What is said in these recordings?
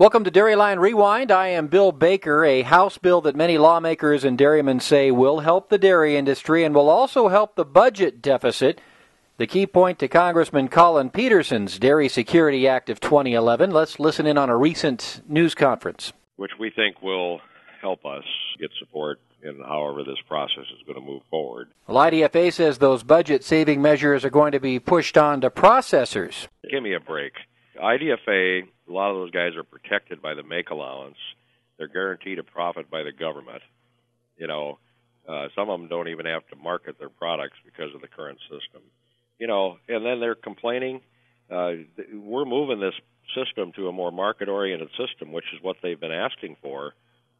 Welcome to DLR Rewind. I am Bill Baker. A House bill that many lawmakers and dairymen say will help the dairy industry and will also help the budget deficit. The key point to Congressman Collin Peterson's Dairy Security Act of 2011. Let's listen in on a recent news conference. Which we think will help us get support in however this process is going to move forward. Well, IDFA says those budget-saving measures are going to be pushed on to processors. Give me a break. IDFA, a lot of those guys are protected by the make allowance. They're guaranteed a profit by the government. Some of them don't even have to market their products because of the current system. And then they're complaining. We're moving this system to a more market-oriented system, which is what they've been asking for.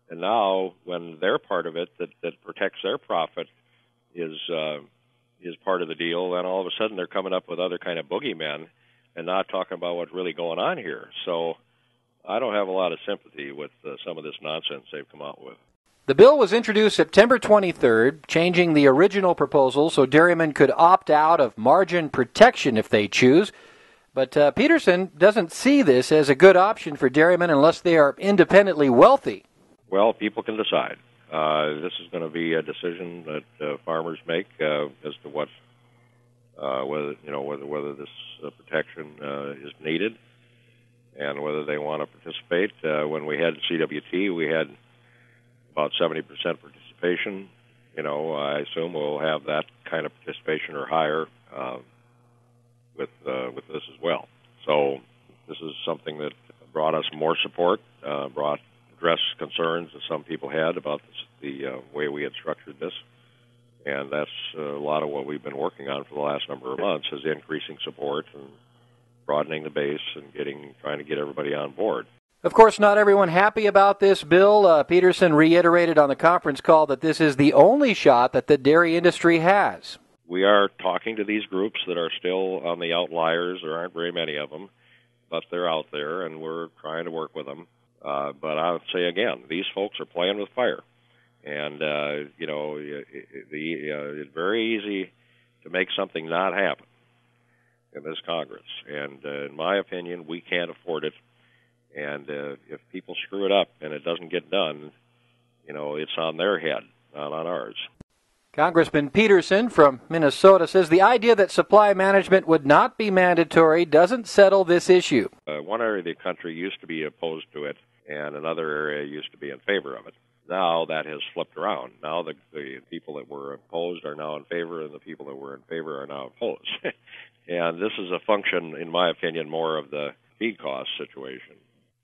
And now, when their part of it that protects their profit is part of the deal, then all of a sudden they're coming up with other kind of boogeymen and not talking about what's really going on here. So I don't have a lot of sympathy with some of this nonsense they've come out with. The bill was introduced September 23rd, changing the original proposal so dairymen could opt out of margin protection if they choose. But Peterson doesn't see this as a good option for dairymen unless they are independently wealthy. Well, people can decide. This is going to be a decision that farmers make as to what whether this protection is needed and whether they want to participate. When we had CWT, we had about 70% participation. I assume we'll have that kind of participation or higher with this as well. So this is something that brought us more support, addressed concerns that some people had about the way we had structured this. And that's a lot of what we've been working on for the last number of months, is increasing support and broadening the base and trying to get everybody on board. Of course, not everyone happy about this bill. Peterson reiterated on the conference call that this is the only shot that the dairy industry has. We are talking to these groups that are still on the outliers. There aren't very many of them, but they're out there, and we're trying to work with them. But I would say again, these folks are playing with fire. And, it's very easy to make something not happen in this Congress. And in my opinion, we can't afford it. And if people screw it up and it doesn't get done, it's on their head, not on ours. Congressman Peterson from Minnesota says the idea that supply management would not be mandatory doesn't settle this issue. One area of the country used to be opposed to it, and another area used to be in favor of it. Now that has flipped around. Now the people that were opposed are now in favor, and the people that were in favor are now opposed. And this is a function, in my opinion, more of the feed cost situation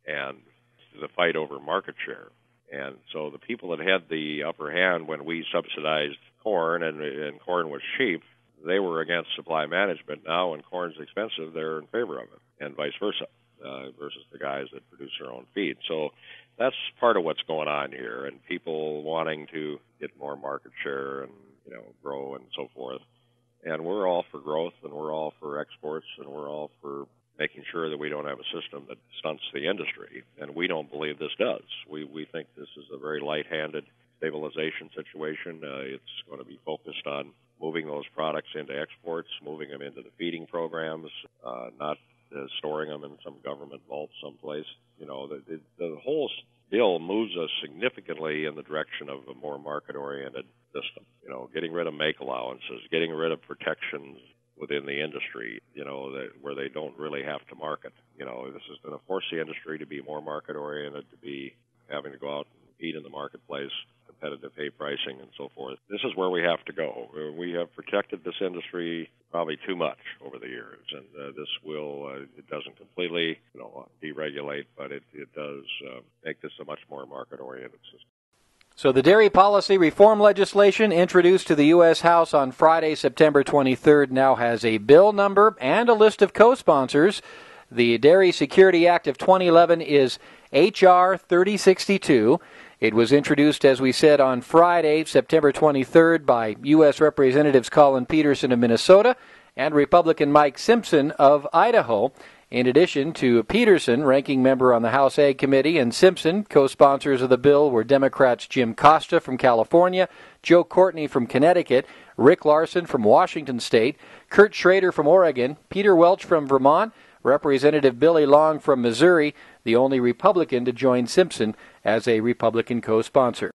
and the fight over market share. And so the people that had the upper hand when we subsidized corn and corn was cheap, they were against supply management. Now when corn's expensive, they're in favor of it, and vice versa, versus the guys that produce their own feed. So that's part of what's going on here, and people wanting to get more market share and grow and so forth. And we're all for growth, and we're all for exports, and we're all for making sure that we don't have a system that stunts the industry. And we don't believe this does. We think this is a very light-handed stabilization situation. It's going to be focused on moving those products into exports, moving them into the feeding programs, not storing them in some government vault someplace. The whole bill moves us significantly in the direction of a more market-oriented system. Getting rid of make allowances, getting rid of protections within the industry, where they don't really have to market. This is going to force the industry to be more market-oriented, to be having to go out and compete in the marketplace, competitive hay pricing, and so forth. This is where we have to go. We have protected this industry probably too much over the years, and this will, it doesn't completely, deregulate, but it does make this a much more market-oriented system. So the dairy policy reform legislation introduced to the U.S. House on Friday, September 23rd, now has a bill number and a list of co-sponsors. The Dairy Security Act of 2011 is H.R. 3062. It was introduced, as we said, on Friday, September 23rd, by U.S. Representatives Collin Peterson of Minnesota and Republican Mike Simpson of Idaho. In addition to Peterson, ranking member on the House Ag Committee, and Simpson, co-sponsors of the bill were Democrats Jim Costa from California, Joe Courtney from Connecticut, Rick Larson from Washington State, Kurt Schrader from Oregon, Peter Welch from Vermont, Representative Billy Long from Missouri, the only Republican to join Simpson as a Republican co-sponsor.